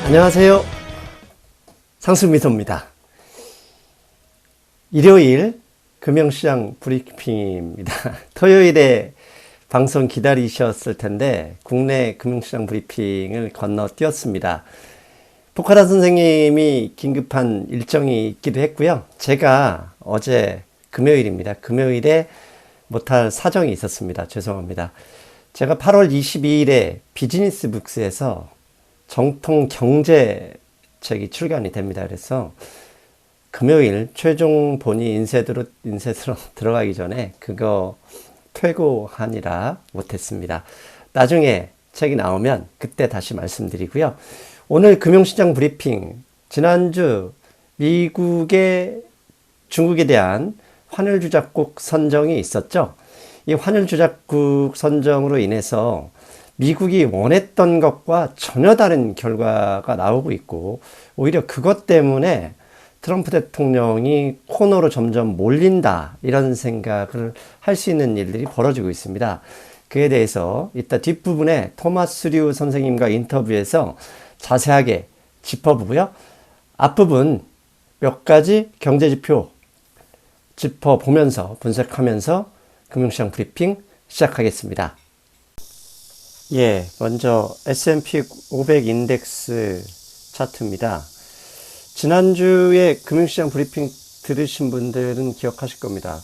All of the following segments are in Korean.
안녕하세요. 상승미소입니다. 일요일 금융시장 브리핑입니다. 토요일에 방송 기다리셨을 텐데 국내 금융시장 브리핑을 건너뛰었습니다. 포카라 선생님이 긴급한 일정이 있기도 했고요. 제가 어제 금요일입니다. 금요일에 못할 사정이 있었습니다. 죄송합니다. 제가 8월 22일에 비즈니스 북스에서 정통 경제책이 출간이 됩니다. 그래서 금요일 최종 본의 인쇄로 들어가기 전에 그거 퇴고하느라 못했습니다. 나중에 책이 나오면 그때 다시 말씀드리고요. 오늘 금융시장 브리핑, 지난주 미국의 중국에 대한 환율조작국 선정이 있었죠. 이 환율조작국 선정으로 인해서 미국이 원했던 것과 전혀 다른 결과가 나오고 있고, 오히려 그것 때문에 트럼프 대통령이 코너로 점점 몰린다, 이런 생각을 할 수 있는 일들이 벌어지고 있습니다. 그에 대해서 이따 뒷부분에 토마스 류 선생님과 인터뷰에서 자세하게 짚어보고요. 앞부분 몇 가지 경제지표 짚어보면서 분석하면서 금융시장 브리핑 시작하겠습니다. 먼저 S&P 500 인덱스 차트입니다. 지난주에 금융시장 브리핑 들으신 분들은 기억하실 겁니다.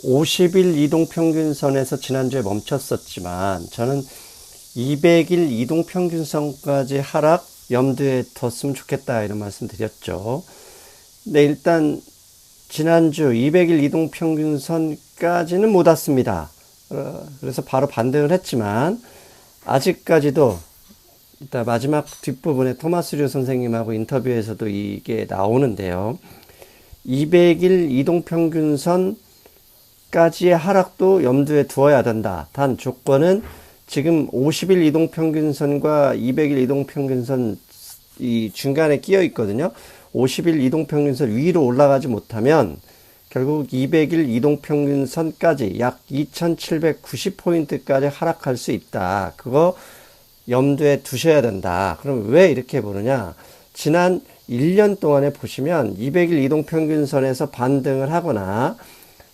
50일 이동평균선에서 지난주에 멈췄었지만 저는 200일 이동평균선까지 하락 염두에 뒀으면 좋겠다, 이런 말씀 드렸죠. 네, 일단 지난주 200일 이동평균선까지는 못 왔습니다. 그래서 바로 반등을 했지만 아직까지도 이따 마지막 뒷부분에 토마스 류 선생님하고 인터뷰에서도 이게 나오는데요. 200일 이동평균선까지의 하락도 염두에 두어야 된다. 단 조건은 지금 50일 이동평균선과 200일 이동평균선 이 중간에 끼어 있거든요. 50일 이동평균선 위로 올라가지 못하면 결국 200일 이동평균선까지 약 2790포인트까지 하락할 수 있다. 그거 염두에 두셔야 된다. 그럼 왜 이렇게 보느냐? 지난 1년 동안에 보시면 200일 이동평균선에서 반등을 하거나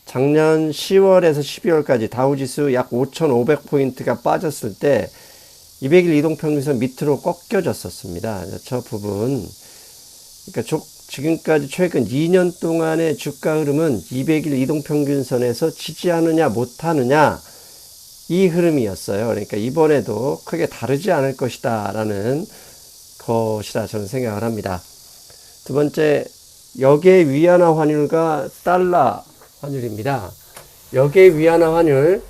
작년 10월에서 12월까지 다우지수 약 5500포인트가 빠졌을 때 200일 이동평균선 밑으로 꺾여졌었습니다. 저 부분, 그러니까 지금까지 최근 2년 동안의 주가 흐름은 200일 이동평균선에서 지지하느냐 못하느냐, 이 흐름이었어요. 그러니까 이번에도 크게 다르지 않을 것이다 라는 것이라 저는 생각을 합니다. 두 번째, 역의 위안화 환율과 달러 환율입니다. 역의 위안화 환율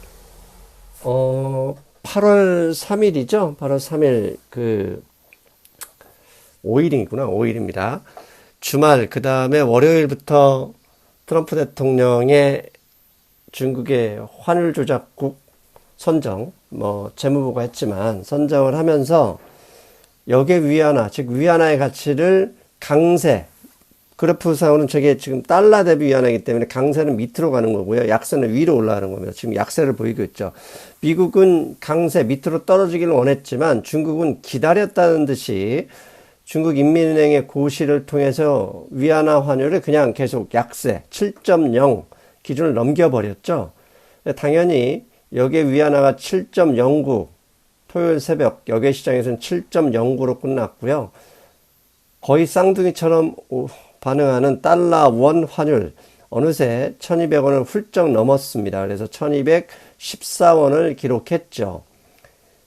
8월 3일이죠. 8월 3일 5일이구나. 5일입니다. 주말, 그 다음에 월요일부터 트럼프 대통령의 중국의 환율 조작국 선정, 재무부가 했지만 선정을 하면서 역의 위안화, 즉 위안화의 가치를 강세, 그래프상으로는 저게 지금 달러 대비 위안화이기 때문에 강세는 밑으로 가는 거고요. 약세는 위로 올라가는 겁니다. 지금 약세를 보이고 있죠. 미국은 강세 밑으로 떨어지기를 원했지만 중국은 기다렸다는 듯이 중국 인민은행의 고시를 통해서 위안화 환율을 그냥 계속 약세 7.0 기준을 넘겨버렸죠. 당연히 역의 위안화가 7.09, 토요일 새벽 역의 시장에서는 7.09로 끝났고요. 거의 쌍둥이처럼 반응하는 달러 원 환율 어느새 1200원을 훌쩍 넘었습니다. 그래서 1214원을 기록했죠.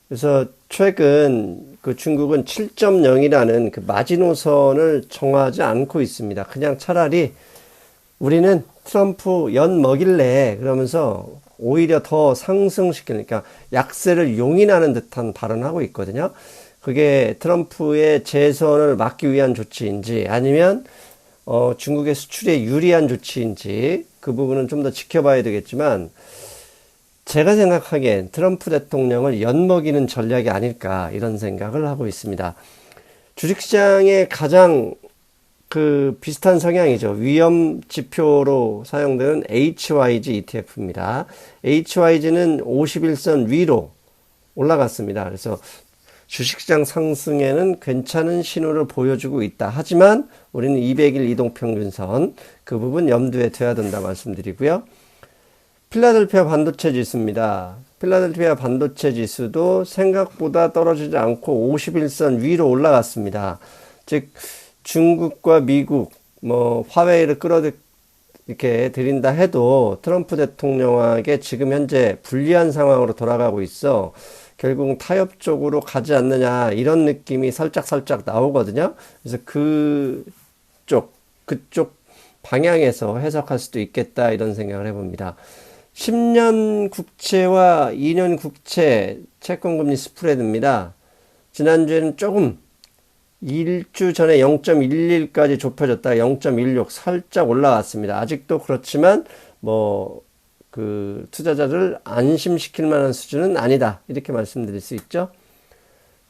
그래서 최근 중국은 7.0이라는 그 마지노선을 정하지 않고 있습니다. 그냥 차라리 우리는 트럼프 연 먹일래 그러면서 오히려 더 상승시키니까 약세를 용인하는 듯한 발언을 하고 있거든요. 그게 트럼프의 재선을 막기 위한 조치인지 아니면 중국의 수출에 유리한 조치인지 그 부분은 좀 더 지켜봐야 되겠지만, 제가 생각하기엔 트럼프 대통령을 엿먹이는 전략이 아닐까, 이런 생각을 하고 있습니다. 주식시장의 가장 비슷한 성향이죠. 위험 지표로 사용되는 HYG ETF입니다. HYG는 51선 위로 올라갔습니다. 그래서 주식시장 상승에는 괜찮은 신호를 보여주고 있다. 하지만 우리는 200일 이동평균선 그 부분 염두에 둬야 된다 말씀드리고요. 필라델피아 반도체 지수입니다. 필라델피아 반도체 지수도 생각보다 떨어지지 않고 51선 위로 올라갔습니다. 즉 중국과 미국 화웨이를 이렇게 들인다 해도 트럼프 대통령에게 지금 현재 불리한 상황으로 돌아가고 있어 결국 타협 쪽으로 가지 않느냐 이런 느낌이 살짝 나오거든요. 그래서 그쪽 방향에서 해석할 수도 있겠다 이런 생각을 해봅니다. 10년 국채와 2년 국채 채권금리 스프레드입니다. 지난주에는 조금 일주 전에 0.11까지 좁혀졌다가 0.16 살짝 올라왔습니다. 아직도 그렇지만 투자자를 안심시킬 만한 수준은 아니다. 이렇게 말씀드릴 수 있죠.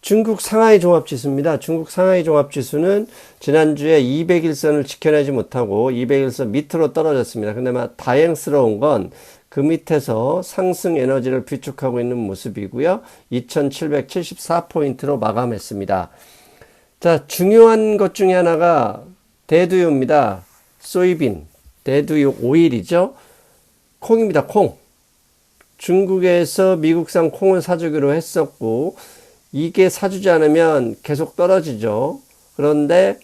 중국 상하이 종합지수입니다. 중국 상하이 종합지수는 지난주에 200일선을 지켜내지 못하고 200일선 밑으로 떨어졌습니다. 근데 다행스러운 건 그 밑에서 상승 에너지를 비축하고 있는 모습이고요. 2774포인트로 마감했습니다. 자, 중요한 것 중에 하나가 대두유입니다. 소이빈, 대두유 오일이죠. 콩입니다. 콩. 중국에서 미국산 콩을 사주기로 했었고 이게 사주지 않으면 계속 떨어지죠. 그런데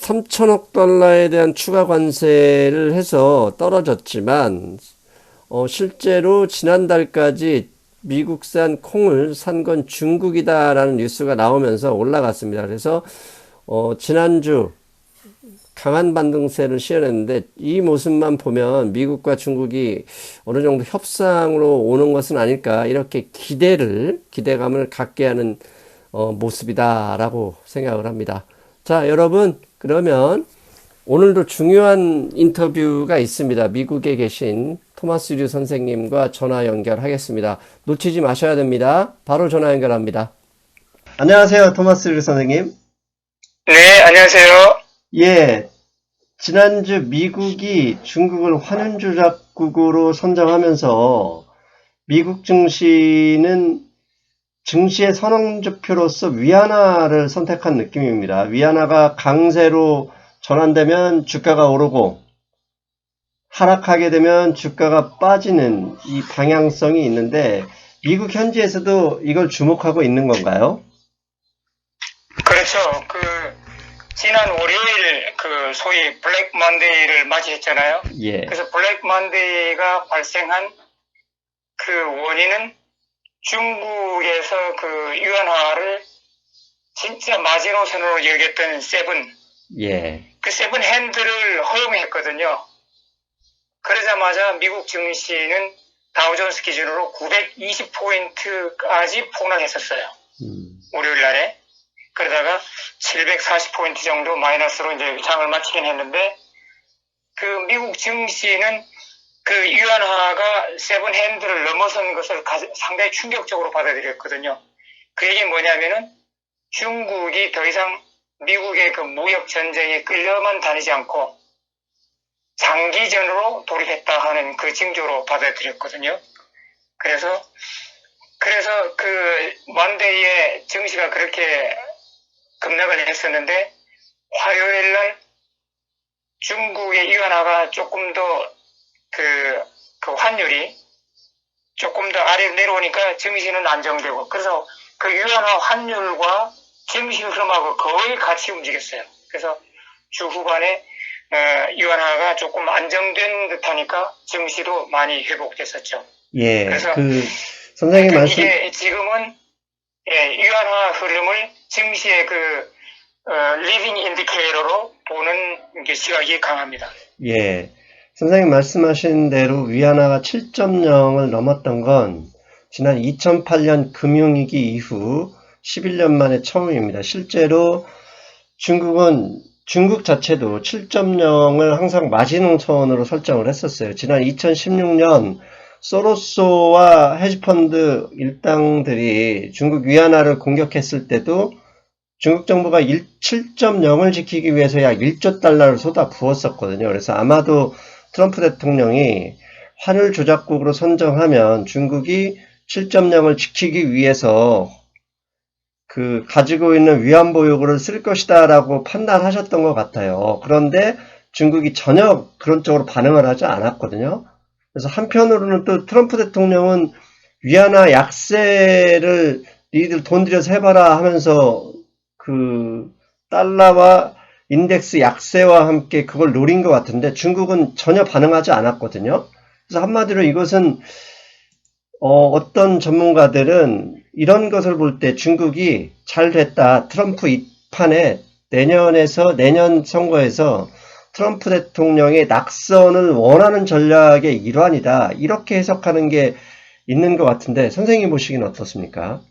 3천억 달러에 대한 추가 관세를 해서 떨어졌지만 실제로 지난달까지 미국산 콩을 산 건 중국이다라는 뉴스가 나오면서 올라갔습니다. 그래서 지난주 강한 반등세를 시현했는데 이 모습만 보면 미국과 중국이 어느 정도 협상으로 오는 것은 아닐까 이렇게 기대감을 갖게 하는 모습이다라고 생각을 합니다. 자, 여러분 그러면 오늘도 중요한 인터뷰가 있습니다. 미국에 계신 토마스 류 선생님과 전화 연결하겠습니다. 놓치지 마셔야 됩니다. 바로 전화 연결합니다. 안녕하세요, 토마스 류 선생님. 네, 안녕하세요. 예, 지난주 미국이 중국을 환율 조작국으로 선정하면서 미국 증시는 증시의 선행지표로서 위안화를 선택한 느낌입니다. 위안화가 강세로 전환되면 주가가 오르고 하락하게 되면 주가가 빠지는 이 방향성이 있는데 미국 현지에서도 이걸 주목하고 있는 건가요? 그렇죠. 지난 월요일 소위 블랙 먼데이를 맞이했잖아요. 예. 그래서 블랙 먼데이가 발생한 그 원인은 중국에서 유안화를 진짜 마지노선으로 여겼던 세븐. 예. 그 세븐 핸드를 허용했거든요. 그러자마자 미국 증시는 다우존스 기준으로 920포인트까지 폭락했었어요. 월요일 날에. 그러다가 740포인트 정도 마이너스로 이제 장을 마치긴 했는데, 미국 증시는 유안화가 세븐 핸드를 넘어선 것을 상당히 충격적으로 받아들였거든요. 그 얘기는 뭐냐면은 중국이 더 이상 미국의 무역 전쟁에 끌려만 다니지 않고 장기전으로 돌입했다 하는 징조로 받아들였거든요. 그래서 먼데이에 증시가 그렇게 급락을 했었는데 화요일날 중국의 유안화가 조금 더 환율이 조금 더 아래로 내려오니까 증시는 안정되고, 그래서 유안화 환율과 증시 흐름하고 거의 같이 움직였어요. 그래서 주 후반에 유안화가 조금 안정된 듯하니까 증시도 많이 회복됐었죠. 예. 그래서 선생님 말씀 이게 지금은 유안화 흐름을 증시의 리딩 인디케이터로 보는 시각이 강합니다. 예. 선생님 말씀하신 대로 위안화가 7.0을 넘었던 건 지난 2008년 금융위기 이후 11년 만에 처음입니다. 실제로 중국 자체도 7.0을 항상 마지노선으로 설정을 했었어요. 지난 2016년 소로스와 헤지펀드 일당들이 중국 위안화를 공격했을 때도 중국 정부가 7.0을 지키기 위해서 약 1조 달러를 쏟아 부었었거든요. 그래서 아마도 트럼프 대통령이 환율 조작국으로 선정하면 중국이 7.0을 지키기 위해서 그 가지고 있는 위안부 요구를 쓸 것이다라고 판단하셨던 것 같아요. 그런데 중국이 전혀 그런 쪽으로 반응을 하지 않았거든요. 그래서 한편으로는 또 트럼프 대통령은 위안화 약세를 니들 돈 들여서 해봐라 하면서 그 달러와 인덱스 약세와 함께 그걸 노린 것 같은데 중국은 전혀 반응하지 않았거든요. 그래서 한마디로 이것은 어떤 전문가들은 이런 것을 볼 때 중국이 잘 됐다. 트럼프 입판에 내년 선거에서 트럼프 대통령의 낙선을 원하는 전략의 일환이다. 이렇게 해석하는 게 있는 것 같은데 선생님 보시기는 어떻습니까?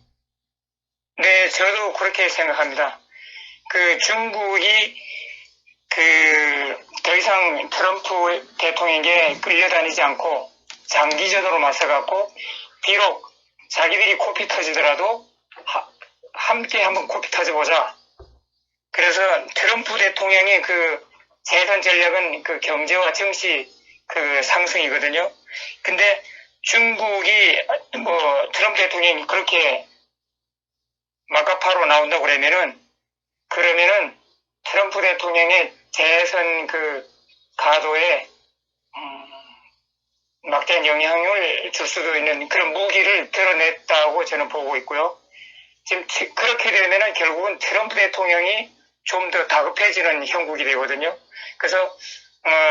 네, 저도 그렇게 생각합니다. 그 중국이 더 이상 트럼프 대통령에게 끌려다니지 않고 장기전으로 맞서갖고 비록 자기들이 코피 터지더라도 함께 한번 코피 터져보자. 그래서 트럼프 대통령의 그 재선 전략은 그 경제와 정치 그 상승이거든요. 근데 중국이 트럼프 대통령이 그렇게 막가파로 나온다고 그러면은 트럼프 대통령의 재선 그 가도에 막대한 영향을 줄 수도 있는 그런 무기를 드러냈다고 저는 보고 있고요. 지금 그렇게 되면은 결국은 트럼프 대통령이 좀 더 다급해지는 형국이 되거든요. 그래서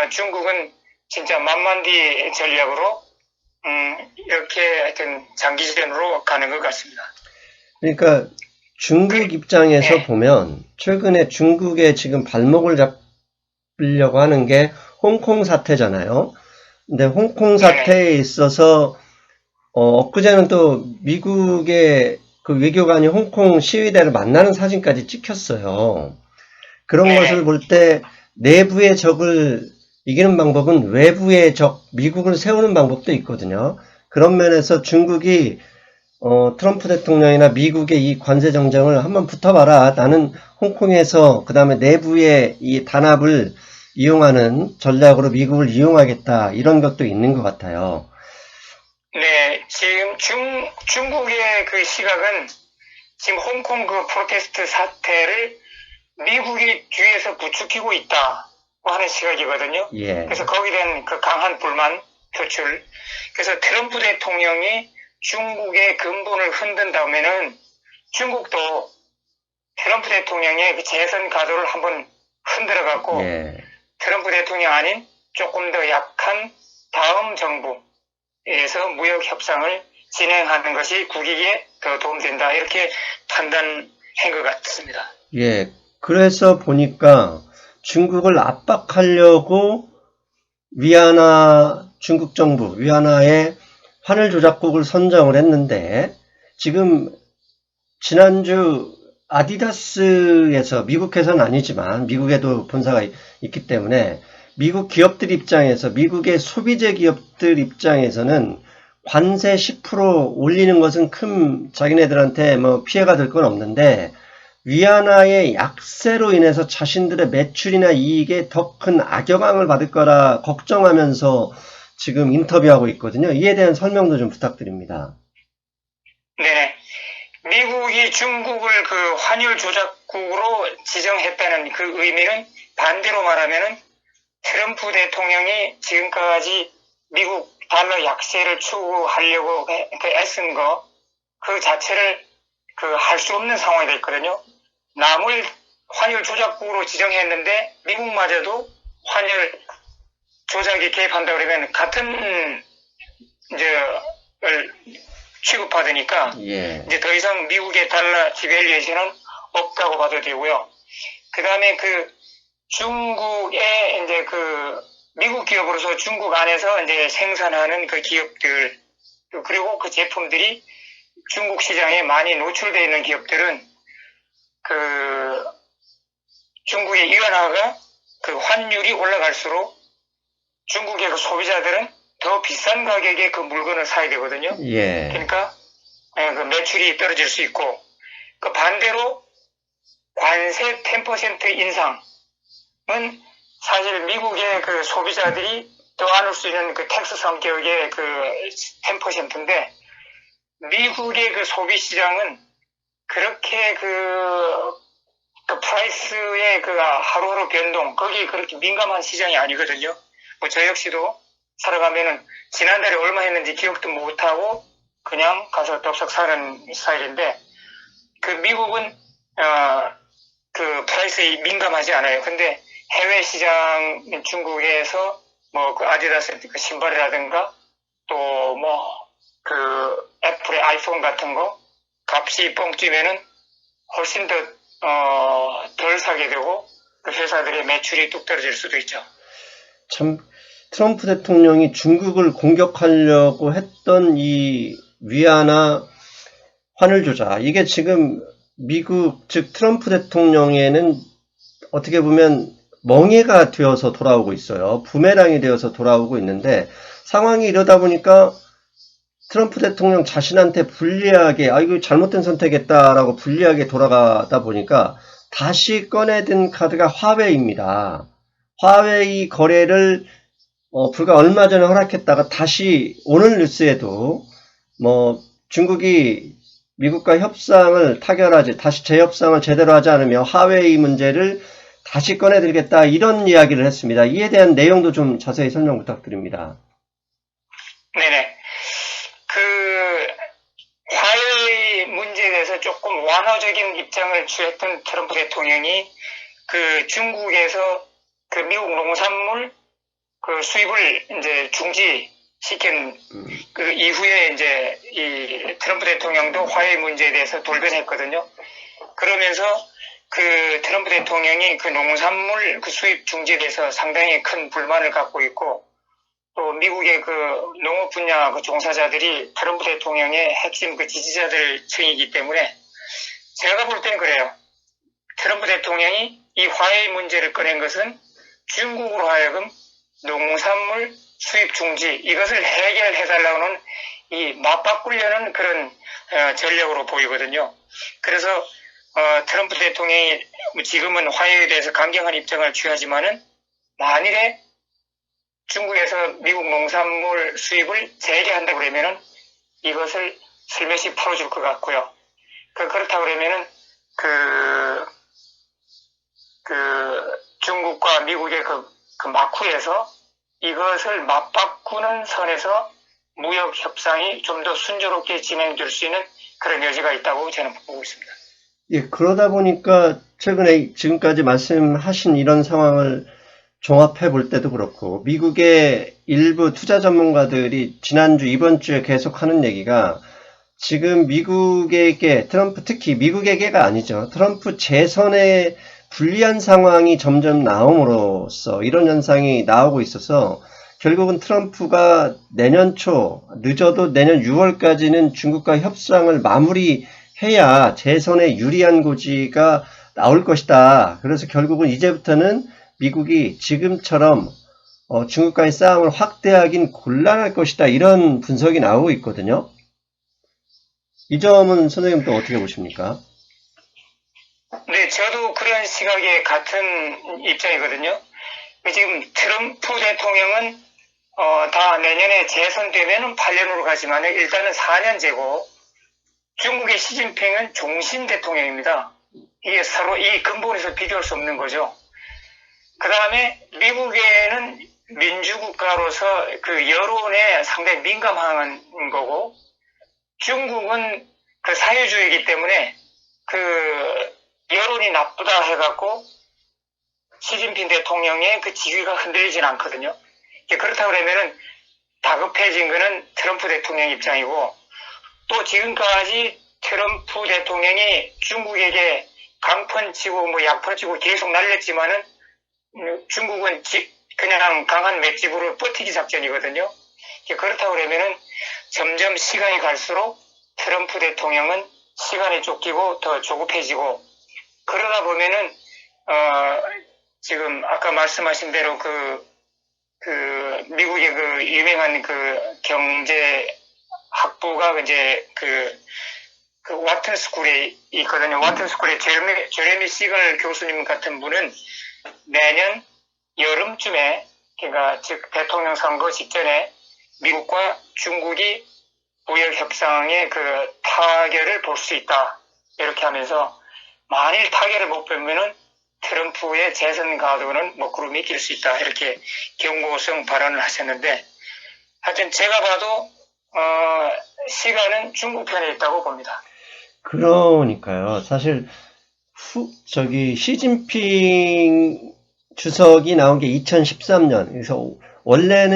중국은 진짜 만만디 전략으로 이렇게 하여튼 장기전으로 가는 것 같습니다. 그러니까 중국 입장에서 네. 보면 최근에 중국에 지금 발목을 잡으려고 하는 게 홍콩 사태잖아요. 근데 홍콩 사태에 있어서 엊그제는 또 미국의 그 외교관이 홍콩 시위대를 만나는 사진까지 찍혔어요. 그런 것을 볼 때 내부의 적을 이기는 방법은 외부의 적, 미국을 세우는 방법도 있거든요. 그런 면에서 중국이 트럼프 대통령이나 미국의 이 관세 정쟁을 한번 붙어봐라. 나는 홍콩에서 그 다음에 내부의 이 단합을 이용하는 전략으로 미국을 이용하겠다. 이런 것도 있는 것 같아요. 네, 지금 중국의 그 시각은 지금 홍콩 그 프로테스트 사태를 미국이 뒤에서 부추기고 있다고 하는 시각이거든요. 예. 그래서 거기에 대한 그 강한 불만 표출. 그래서 트럼프 대통령이 중국의 근본을 흔든다면은 중국도 트럼프 대통령의 그 재선 가도를 한번 흔들어 갖고 트럼프 대통령 아닌 조금 더 약한 다음 정부에서 무역 협상을 진행하는 것이 국익에 더 도움된다. 이렇게 판단한 것 같습니다. 예. 그래서 보니까 중국을 압박하려고 중국 정부, 위안화의 환율 조작국을 선정을 했는데, 지금 지난주 아디다스에서, 미국에서는 아니지만, 미국에도 본사가 있기 때문에, 미국 기업들 입장에서, 미국의 소비재 기업들 입장에서는 관세 10% 올리는 것은 큰 자기네들한테 뭐 피해가 될 건 없는데, 위안화의 약세로 인해서 자신들의 매출이나 이익에 더 큰 악영향을 받을 거라 걱정하면서 지금 인터뷰하고 있거든요. 이에 대한 설명도 좀 부탁드립니다. 네. 미국이 중국을 그 환율 조작국으로 지정했다는 그 의미는 반대로 말하면은 트럼프 대통령이 지금까지 미국 달러 약세를 추구하려고 애쓴 거, 그 자체를 할 수 없는 상황이 됐거든요. 남을 환율 조작국으로 지정했는데 미국마저도 환율 조작에 개입한다 그러면 같은 취급받으니까 이제 더 이상 미국의 달러 디밸류에이션은 없다고 봐도 되고요. 그 다음에 중국의 이제 미국 기업으로서 중국 안에서 이제 생산하는 그 기업들 그리고 그 제품들이 중국 시장에 많이 노출되어 있는 기업들은 중국의 위안화가 환율이 올라갈수록 중국의 그 소비자들은 더 비싼 가격에 그 물건을 사야 되거든요. 그러니까 그 매출이 떨어질 수 있고 반대로 관세 10% 인상은 사실 미국의 그 소비자들이 더 안을 수 있는 그 텍스 성격의 10%인데 미국의 그 소비 시장은 그렇게 그 프라이스의 그 하루하루 변동, 거기 그렇게 민감한 시장이 아니거든요. 뭐 저 역시도 살아가면은 지난달에 얼마 했는지 기억도 못하고 그냥 가서 덥석 사는 스타일인데, 그 미국은 그 프라이스에 민감하지 않아요. 근데 해외 시장 중국에서 뭐 그 아디다스 그 신발이라든가 또 뭐 그 애플의 아이폰 같은 거 값이 뻥 뛰면은 훨씬 더 덜 사게 되고 그 회사들의 매출이 뚝 떨어질 수도 있죠. 참 트럼프 대통령이 중국을 공격하려고 했던 이 위안화 환율 조작, 이게 지금 미국 즉 트럼프 대통령에는 어떻게 보면 멍해가 되어서 돌아오고 있어요. 부메랑이 되어서 돌아오고 있는데, 상황이 이러다 보니까 트럼프 대통령 자신한테 불리하게, 이거 잘못된 선택했다라고 불리하게 돌아가다 보니까 다시 꺼내든 카드가 화웨이입니다. 화웨이 거래를 불과 얼마 전에 허락했다가 다시 오늘 뉴스에도 뭐 중국이 미국과 협상을 타결하지, 다시 재협상을 제대로 하지 않으면 화웨이 문제를 다시 꺼내들겠다, 이런 이야기를 했습니다. 이에 대한 내용도 좀 자세히 설명 부탁드립니다. 네네. 그 화웨이 문제에 대해서 조금 완화적인 입장을 취했던 트럼프 대통령이 그 중국에서 그 미국 농산물 그 수입을 이제 중지시킨 그 이후에 이제 이 트럼프 대통령도 화웨이 문제에 대해서 돌변했거든요. 그러면서 그 트럼프 대통령이 그 농산물 그 수입 중지에 대해서 상당히 큰 불만을 갖고 있고, 또 미국의 그 농업 분야 그 종사자들이 트럼프 대통령의 핵심 그 지지자들 층이기 때문에 제가 볼 땐 그래요. 트럼프 대통령이 이 화웨이 문제를 꺼낸 것은 중국으로 하여금 농산물 수입 중지, 이것을 해결해달라는 이 맞바꾸려는 그런 전략으로 보이거든요. 그래서 트럼프 대통령이 지금은 화웨이에 대해서 강경한 입장을 취하지만은 만일에 중국에서 미국 농산물 수입을 재개한다 그러면은 이것을 슬며시 풀어줄 것 같고요. 그렇다 그러면은 중국과 미국의 그 마쿠에서 이것을 맞바꾸는 선에서 무역 협상이 좀 더 순조롭게 진행될 수 있는 그런 여지가 있다고 저는 보고 있습니다. 예, 그러다 보니까 최근에 지금까지 말씀하신 이런 상황을 종합해 볼 때도 그렇고, 미국의 일부 투자 전문가들이 지난주, 이번 주에 계속 하는 얘기가, 지금 미국에게, 트럼프, 특히 미국에게가 아니죠, 트럼프 재선에 불리한 상황이 점점 나옴으로써 이런 현상이 나오고 있어서 결국은 트럼프가 내년 초, 늦어도 내년 6월까지는 중국과 협상을 마무리해야 재선에 유리한 고지가 나올 것이다. 그래서 결국은 이제부터는 미국이 지금처럼 중국과의 싸움을 확대하긴 곤란할 것이다, 이런 분석이 나오고 있거든요. 이 점은 선생님 또 어떻게 보십니까? 네, 저도 그런 시각에 같은 입장이거든요. 지금 트럼프 대통령은 다 내년에 재선되면은 8년으로 가지만 일단은 4년제고, 중국의 시진핑은 종신 대통령입니다. 이게 서로 이 근본에서 비교할 수 없는 거죠. 그 다음에 미국에는 민주국가로서 그 여론에 상당히 민감한 거고, 중국은 그 사회주의이기 때문에 그 여론이 나쁘다 해갖고 시진핑 대통령의 그 지위가 흔들리진 않거든요. 그렇다고 그러면은 다급해진 거는 트럼프 대통령 입장이고, 또 지금까지 트럼프 대통령이 중국에게 강펀 치고 뭐 약펀 치고 계속 날렸지만은 중국은 그냥 강한 맷집으로 버티기 작전이거든요. 그렇다고 그러면은 점점 시간이 갈수록 트럼프 대통령은 시간에 쫓기고 더 조급해지고, 그러다 보면은 지금 아까 말씀하신 대로 미국의 그 유명한 그 경제 학부가 이제 그 와튼 스쿨에 있거든요. 와튼 스쿨의 제레미 시걸 교수님 같은 분은 내년 여름쯤에, 그러니까 즉 대통령 선거 직전에 미국과 중국이 무역 협상의 그 타결을 볼 수 있다. 이렇게 하면서 만일 타결을 못 보면은 트럼프의 재선 가도는 먹구름이 낄 수 있다. 이렇게 경고성 발언을 하셨는데 하여튼 제가 봐도 시간은 중국 편에 있다고 봅니다. 그러니까요. 사실 시진핑 주석이 나온 게 2013년. 그래서 원래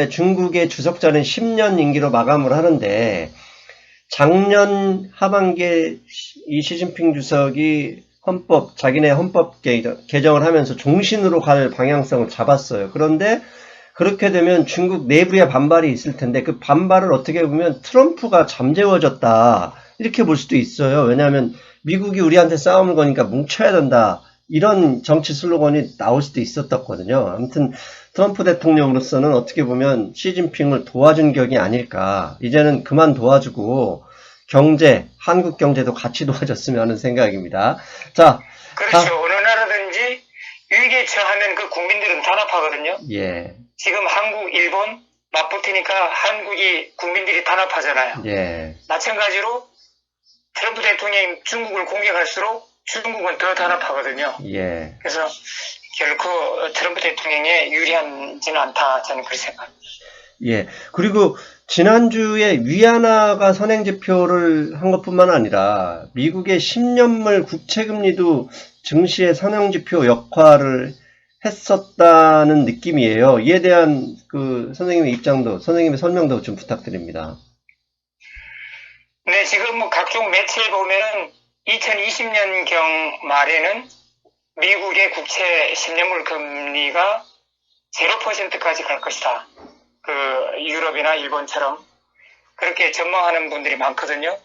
중국의 주석자는 10년 임기로 마감을 하는데 작년 하반기에 이 시진핑 주석이 자기네 헌법 개정을 하면서 종신으로 갈 방향성을 잡았어요. 그런데 그렇게 되면 중국 내부에 반발이 있을 텐데 그 반발을 어떻게 보면 트럼프가 잠재워졌다. 이렇게 볼 수도 있어요. 왜냐하면 미국이 우리한테 싸움을 거니까 뭉쳐야 된다. 이런 정치 슬로건이 나올 수도 있었거든요. 아무튼 트럼프 대통령으로서는 어떻게 보면 시진핑을 도와준 격이 아닐까. 이제는 그만 도와주고 한국 경제도 같이 도와줬으면 하는 생각입니다. 자, 그렇죠. 어느 나라든지 위기에 처하면 그 국민들은 단합하거든요. 예. 지금 한국, 일본 맞붙으니까 한국이 국민들이 단합하잖아요. 예. 마찬가지로 트럼프 대통령이 중국을 공격할수록 중국은 더 단합하거든요. 예. 그래서 결코 트럼프 대통령에 유리하지는 않다. 저는 그렇게 생각합니다. 예. 그리고 지난주에 위안화가 선행지표를 한 것뿐만 아니라 미국의 10년물 국채금리도 증시의 선행지표 역할을 했었다는 느낌이에요. 이에 대한 선생님의 설명도 좀 부탁드립니다. 네, 지금 뭐 각종 매체에 보면 2020년경 말에는 미국의 국채 10년물 금리가 0%까지 갈 것이다. 유럽이나 일본처럼 그렇게 전망하는 분들이 많거든요.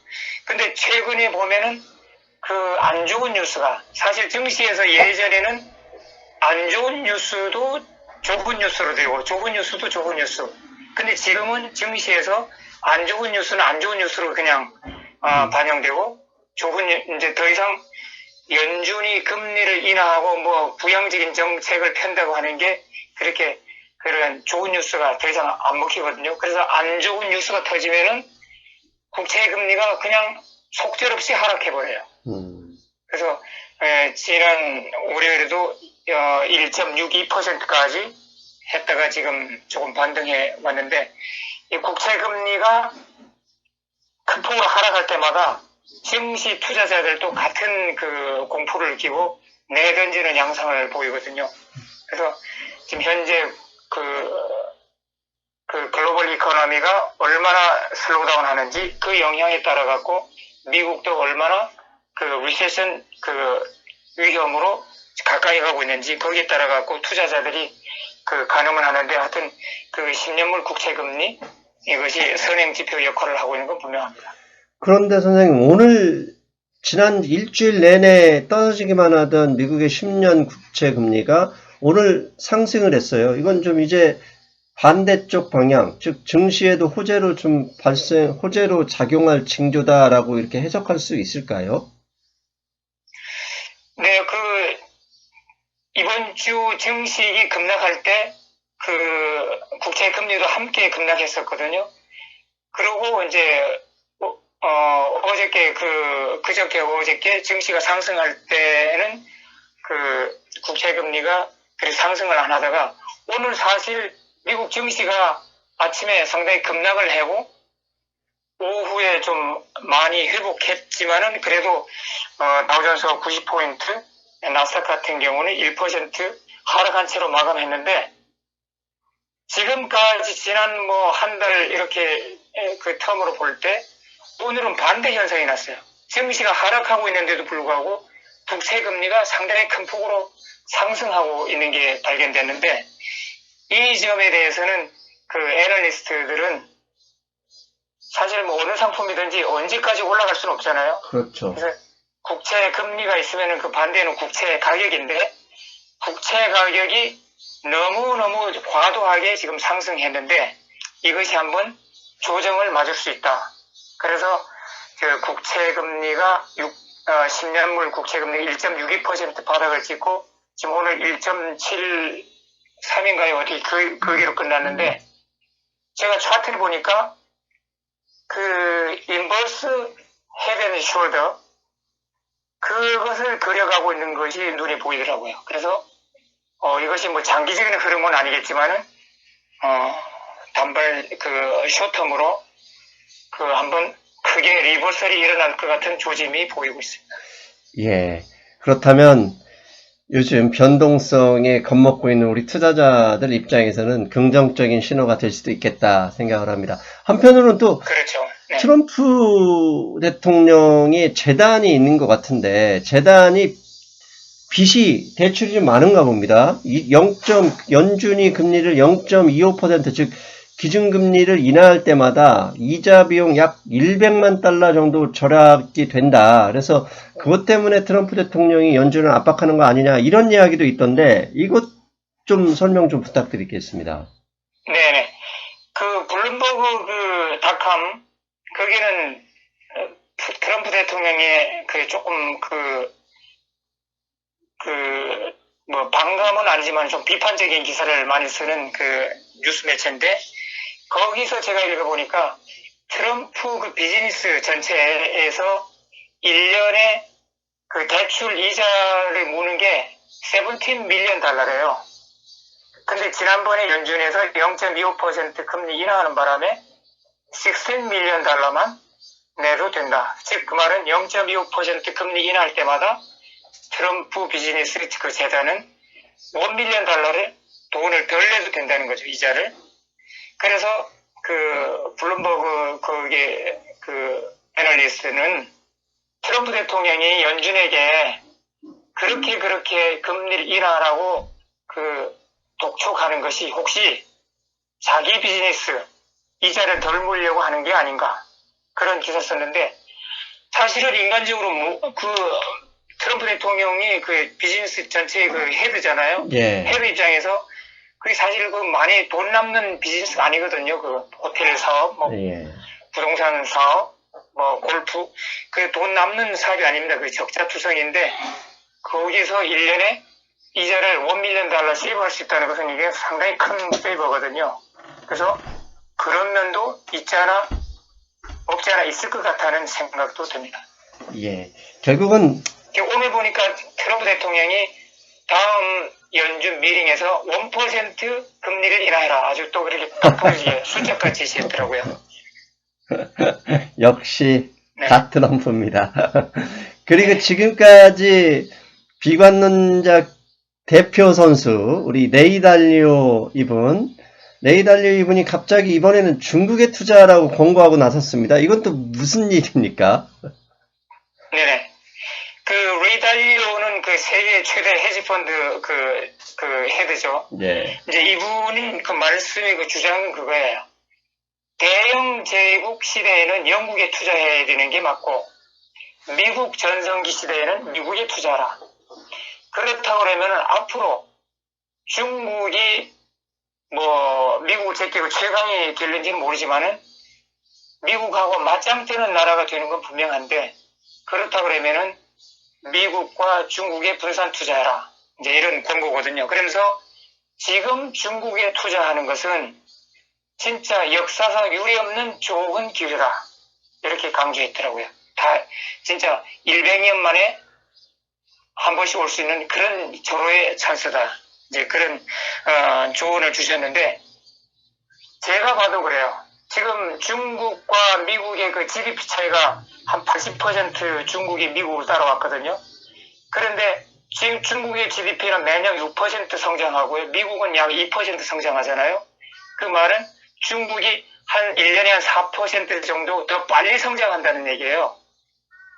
근데 최근에 보면은 안 좋은 뉴스가 사실 증시에서 예전에는 안 좋은 뉴스도 좋은 뉴스로 되고 좋은 뉴스도 좋은 뉴스. 근데 지금은 증시에서 안 좋은 뉴스는 안 좋은 뉴스로 그냥 반영되고 이제 더 이상 연준이 금리를 인하하고 뭐 부양적인 정책을 편다고 하는 게 그렇게 그런 좋은 뉴스가 더 이상 안 먹히거든요. 그래서 안 좋은 뉴스가 터지면은 국채 금리가 그냥 속절없이 하락해버려요. 그래서 지난 월요일에도 1.62%까지 했다가 지금 조금 반등해 왔는데 이 국채 금리가 큰 폭으로 하락할 때마다 증시 투자자들도 같은 공포를 느끼고 내던지는 양상을 보이거든요. 그래서 지금 현재 글로벌 이코노미가 얼마나 슬로우다운 하는지 그 영향에 따라 갖고 미국도 얼마나 리세션 위험으로 가까이 가고 있는지 거기에 따라 갖고 투자자들이 가늠을 하는데 하여튼 10년물 국채금리 이것이 선행지표 역할을 하고 있는 건 분명합니다. 그런데 선생님 지난 일주일 내내 떨어지기만 하던 미국의 10년 국채 금리가 오늘 상승을 했어요. 이건 좀 이제 반대쪽 방향, 즉 증시에도 호재로 작용할 징조다라고 이렇게 해석할 수 있을까요? 네, 이번 주 증시가 급락할 때 국채 금리도 함께 급락했었거든요. 그리고 이제 어저께 증시가 상승할 때는 국채 금리가 그렇게 상승을 안 하다가 오늘 사실 미국 증시가 아침에 상당히 급락을 하고 오후에 좀 많이 회복했지만은 그래도 다우존스가 90포인트, 나스닥 같은 경우는 1% 하락한 채로 마감했는데 지금까지 지난 한 달 이렇게 텀으로 볼 때 오늘은 반대 현상이 났어요. 증시가 하락하고 있는데도 불구하고 국채 금리가 상당히 큰 폭으로 상승하고 있는 게 발견됐는데 이 점에 대해서는 애널리스트들은 사실 어느 상품이든지 언제까지 올라갈 수는 없잖아요. 그렇죠. 그래서 국채 금리가 있으면 반대는 국채 가격인데 국채 가격이 너무너무 과도하게 지금 상승했는데 이것이 한번 조정을 맞을 수 있다. 그래서 국채 금리가 10년물 국채 금리 1.62% 바닥을 찍고 지금 오늘 1.73인가요? 어디 거기로 끝났는데 제가 차트를 보니까 그 인버스 헤드 앤 숄더 그것을 그려가고 있는 것이 눈에 보이더라고요. 그래서 이것이 뭐 장기적인 흐름은 아니겠지만은 단발 그 쇼텀으로 그 한번 크게 리버설이 일어날 것 같은 조짐이 보이고 있습니다. 예. 그렇다면 요즘 변동성에 겁먹고 있는 우리 투자자들 입장에서는 긍정적인 신호가 될 수도 있겠다 생각을 합니다. 한편으로는 또 그렇죠. 네. 트럼프 대통령이 재단이 있는 것 같은데 재단이 빚이 대출이 좀 많은가 봅니다. 연준이 금리를 0.25% 즉 기준금리를 인하할 때마다 이자 비용 약 100만 달러 정도 절약이 된다. 그래서 그것 때문에 트럼프 대통령이 연준을 압박하는 거 아니냐 이런 이야기도 있던데 이것 좀 설명 좀 부탁드리겠습니다. 네네. 그 블룸버그 그 닷컴 거기는 트럼프 대통령의 그 조금 뭐 반감은 아니지만 좀 비판적인 기사를 많이 쓰는 그 뉴스 매체인데 거기서 제가 읽어보니까 트럼프 그 비즈니스 전체에서 1년에 그 대출 이자를 무는 게 17 밀리언 달러래요. 근데 지난번에 연준에서 0.25% 금리 인하하는 바람에 16 밀리언 달러만 내도 된다. 즉 그 말은 0.25% 금리 인하할 때마다 트럼프 비즈니스 그 재단은 1 밀리언 달러를 돈을 덜 내도 된다는 거죠, 이자를. 그래서 그 블룸버그 거기에 그 애널리스트는 트럼프 대통령이 연준에게 그렇게 금리를 인하하라고 그 독촉하는 것이 혹시 자기 비즈니스 이자를 덜 물려고 하는 게 아닌가 그런 기사 썼는데 사실은 인간적으로 그 트럼프 대통령이 그 비즈니스 전체의 그 헤드잖아요. 예. 헤드 입장에서 그게 사실 그 많이 돈 남는 비즈니스가 아니거든요. 그 호텔 사업, 뭐 예. 부동산 사업, 뭐 골프 그 돈 남는 사업이 아닙니다. 그 적자투성인데 거기서 1년에 이자를 1 밀리언 달러 세이브할 수 있다는 것은 이게 상당히 큰 세이버거든요. 그래서 그런 면도 없지 않아 있을 것 같다는 생각도 듭니다. 예. 결국은 오늘 보니까 트럼프 대통령이 다음 연준 미팅에서 1% 금리를 인하해라. 아주 또 그렇게 빡빡하게 숫자까지 제시했더라고요. 역시 네. 다 트럼프입니다. 그리고 지금까지 비관론자 대표 선수 우리 레이 달리오 이분이 갑자기 이번에는 중국에 투자라고 권고하고 나섰습니다. 이건 또 무슨 일입니까? 네네. 그 레이 달리오는 그 세계 최대 헤지펀드 그 헤드죠. 예. 이제 이분이 그 말씀의 그 주장은 그거예요. 대영 제국 시대에는 영국에 투자해야 되는 게 맞고 미국 전성기 시대에는 미국에 투자하라. 그렇다고 그러면 앞으로 중국이 뭐 미국을 제끼고 최강이 될는지는 모르지만은 미국하고 맞짱 뜨는 나라가 되는 건 분명한데 그렇다고 그러면은 미국과 중국에 분산 투자해라. 이제 이런 권고거든요. 그러면서 지금 중국에 투자하는 것은 진짜 역사상 유례없는 좋은 기회다. 이렇게 강조했더라고요. 다 진짜 100년 만에 한 번씩 올 수 있는 그런 절호의 찬스다. 이제 그런 조언을 주셨는데 제가 봐도 그래요. 지금 중국과 미국의 그 GDP 차이가 한 80% 중국이 미국을 따라왔거든요. 그런데 지금 중국의 GDP는 매년 6% 성장하고요. 미국은 약 2% 성장하잖아요. 그 말은 중국이 한 1년에 한 4% 정도 더 빨리 성장한다는 얘기예요.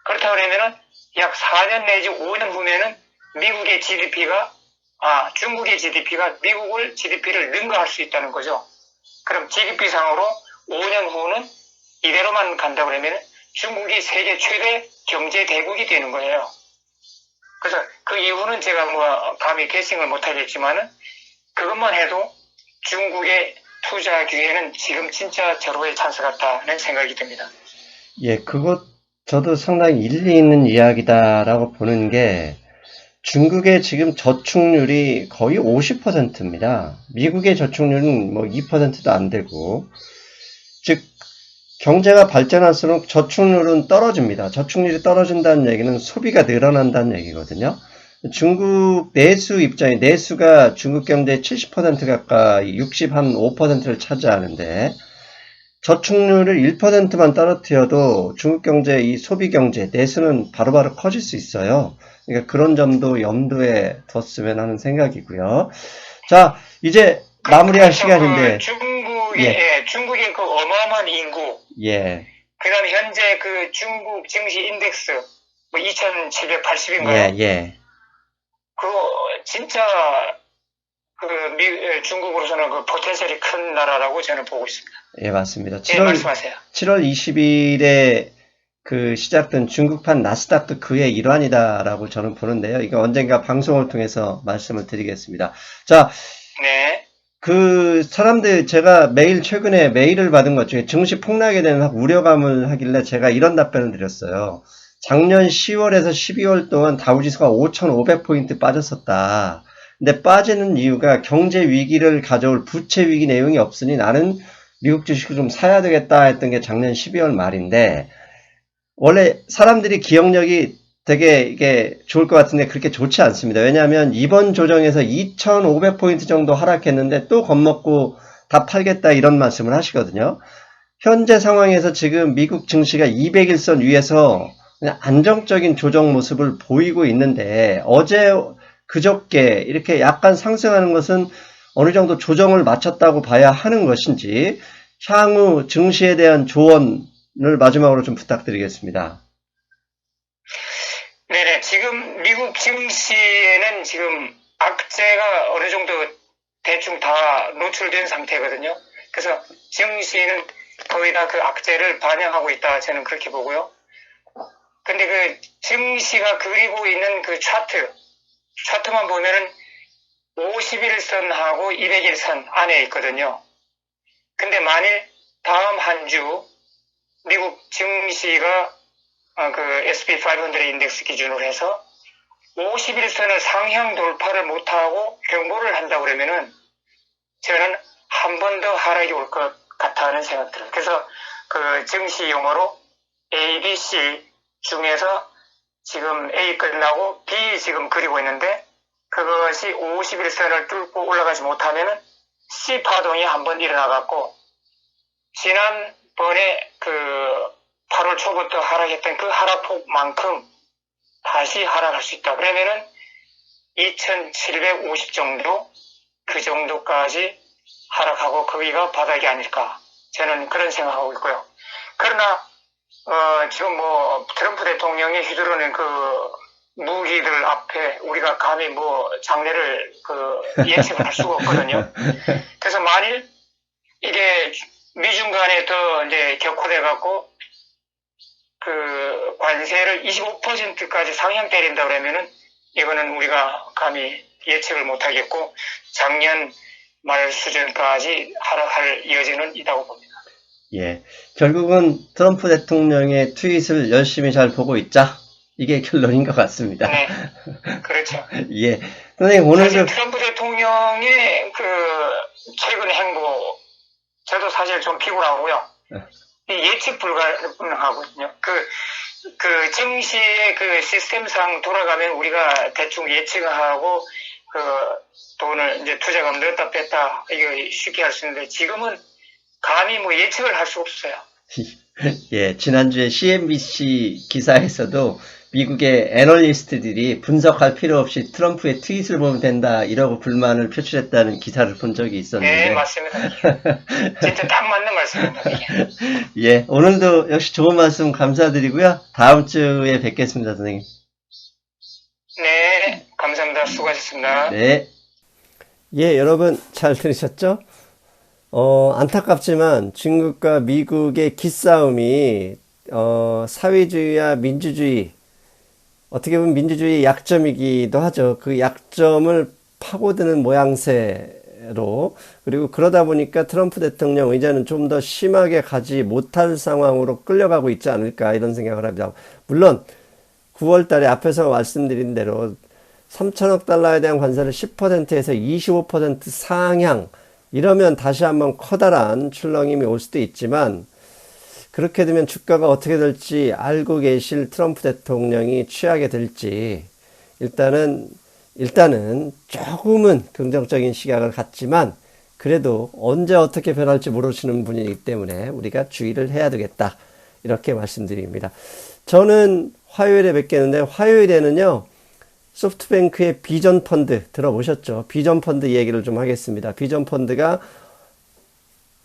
그렇다고 그러면은 약 4년 내지 5년 후면은 중국의 GDP가 미국을 GDP를 능가할 수 있다는 거죠. 그럼 GDP상으로 5년 후는 이대로만 간다 그러면 중국이 세계 최대 경제 대국이 되는 거예요. 그래서 그 이유는 제가 뭐 감히 개싱을 못하겠지만은 그것만 해도 중국의 투자 기회는 지금 진짜 절호의 찬스 같다는 생각이 듭니다. 예, 그것 저도 상당히 일리 있는 이야기다라고 보는 게 중국의 지금 저축률이 거의 50%입니다. 미국의 저축률은 뭐 2%도 안 되고, 즉 경제가 발전할수록 저축률은 떨어집니다. 저축률이 떨어진다는 얘기는 소비가 늘어난다는 얘기거든요. 중국 내수 입장에 내수가 중국 경제의 70% 가까이 65%를 차지하는데 저축률을 1%만 떨어뜨려도 중국 경제 이 소비 경제 내수는 바로바로 커질 수 있어요. 그러니까 그런 점도 염두에 뒀으면 하는 생각이고요. 자, 이제 마무리할 시간인데 중국의 그 어마어마한 인구, 예, 그다음에 현재 그 중국 증시 인덱스 뭐 2,780인가요? 예. 그거 진짜 중국으로서는 그 포텐셜이 큰 나라라고 저는 보고 있습니다. 예, 맞습니다. 예, 말씀하세요. 7월 20일에 그 시작된 중국판 나스닥도 그의 일환이다라고 저는 보는데요. 이거 언젠가 방송을 통해서 말씀을 드리겠습니다. 자, 네. 그 사람들 제가 최근에 메일을 받은 것 중에 증시 폭락에 대한 우려감을 하길래 제가 이런 답변을 드렸어요. 작년 10월에서 12월 동안 다우지수가 5,500포인트 빠졌었다. 근데 빠지는 이유가 경제 위기를 가져올 부채 위기 내용이 없으니 나는 미국 주식을 좀 사야 되겠다 했던 게 작년 12월 말인데, 원래 사람들이 기억력이 되게 이게 좋을 것 같은데 그렇게 좋지 않습니다. 왜냐하면 이번 조정에서 2,500포인트 정도 하락했는데 또 겁먹고 다 팔겠다 이런 말씀을 하시거든요. 현재 상황에서 지금 미국 증시가 200일선 위에서 그냥 안정적인 조정 모습을 보이고 있는데, 어제 그저께 이렇게 약간 상승하는 것은 어느 정도 조정을 마쳤다고 봐야 하는 것인지, 향후 증시에 대한 조언을 마지막으로 좀 부탁드리겠습니다. 네네. 지금 미국 증시에는 지금 악재가 어느 정도 대충 다 노출된 상태거든요. 그래서 증시는 거의 다 그 악재를 반영하고 있다. 저는 그렇게 보고요. 근데 그 증시가 그리고 있는 그 차트만 보면은 51선하고 200일선 안에 있거든요. 근데 만일 다음 한 주 미국 증시가 그 S&P 500 인덱스 기준으로 해서 51선을 상향 돌파를 못하고 경고를 한다고 그러면은 저는 한 번 더 하락이 올 것 같아 하는 생각 들어요. 그래서 그 증시 용어로 A, B, C 중에서 지금 A 끝나고 B 지금 그리고 있는데, 그것이 51선을 뚫고 올라가지 못하면은 C 파동이 한번 일어나갖고 지난번에 그 8월 초부터 하락했던 그 하락폭만큼 다시 하락할 수 있다. 그러면은 2,750 정도, 그 정도까지 하락하고 거기가 바닥이 아닐까. 저는 그런 생각하고 있고요. 그러나 지금 뭐 트럼프 대통령이 휘두르는 그 무기들 앞에 우리가 감히 뭐 장래를 예측을 할 수가 없거든요. 그래서 만일 이게 미중 간에 더 이제 격화돼 갖고 그 관세를 25%까지 상향 때린다 그러면은 이거는 우리가 감히 예측을 못 하겠고 작년 말 수준까지 하락할 여지는 있다고 봅니다. 예, 결국은 트럼프 대통령의 트윗을 열심히 잘 보고 있자, 이게 결론인 것 같습니다. 네, 그렇죠. 예, 선생님 오늘도 트럼프 대통령의 그 최근 행보, 저도 사실 좀 피곤하고요. 예측 불가능하거든요. 그 증시의 그 시스템상 돌아가면 우리가 대충 예측하고 그 돈을 이제 투자금 넣었다 뺐다 이거 쉽게 할 수 있는데, 지금은 감히 뭐 예측을 할 수 없어요. 예, 지난주에 CNBC 기사에서도 미국의 애널리스트들이 분석할 필요 없이 트럼프의 트윗을 보면 된다 이러고 불만을 표출했다는 기사를 본 적이 있었는데. 네, 맞습니다. 진짜 딱 맞는 말씀입니다. 예, 오늘도 역시 좋은 말씀 감사드리고요. 다음 주에 뵙겠습니다, 선생님. 네, 감사합니다. 수고하셨습니다. 네. 예, 여러분 잘 들으셨죠? 안타깝지만 중국과 미국의 기싸움이 사회주의와 민주주의, 어떻게 보면 민주주의의 약점이기도 하죠. 그 약점을 파고드는 모양새로, 그리고 그러다 보니까 트럼프 대통령 의자는 좀 더 심하게 가지 못할 상황으로 끌려가고 있지 않을까 이런 생각을 합니다. 물론 9월 달에 앞에서 말씀드린 대로 3천억 달러에 대한 관세를 10%에서 25% 상향, 이러면 다시 한번 커다란 출렁임이 올 수도 있지만, 그렇게 되면 주가가 어떻게 될지 알고 계실 트럼프 대통령이 취하게 될지 일단은 조금은 긍정적인 시각을 갖지만 그래도 언제 어떻게 변할지 모르시는 분이기 때문에 우리가 주의를 해야 되겠다. 이렇게 말씀드립니다. 저는 화요일에 뵙겠는데 화요일에는요. 소프트뱅크의 비전 펀드 들어보셨죠? 비전 펀드 얘기를 좀 하겠습니다. 비전 펀드가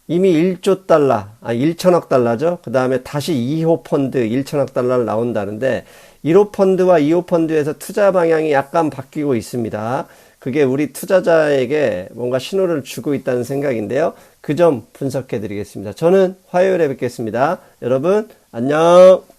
이미 1조 달러, 1천억 달러죠. 그 다음에 다시 2호 펀드 1천억 달러를 나온다는데 1호 펀드와 2호 펀드에서 투자 방향이 약간 바뀌고 있습니다. 그게 우리 투자자에게 뭔가 신호를 주고 있다는 생각인데요. 그 점 분석해 드리겠습니다. 저는 화요일에 뵙겠습니다. 여러분 안녕.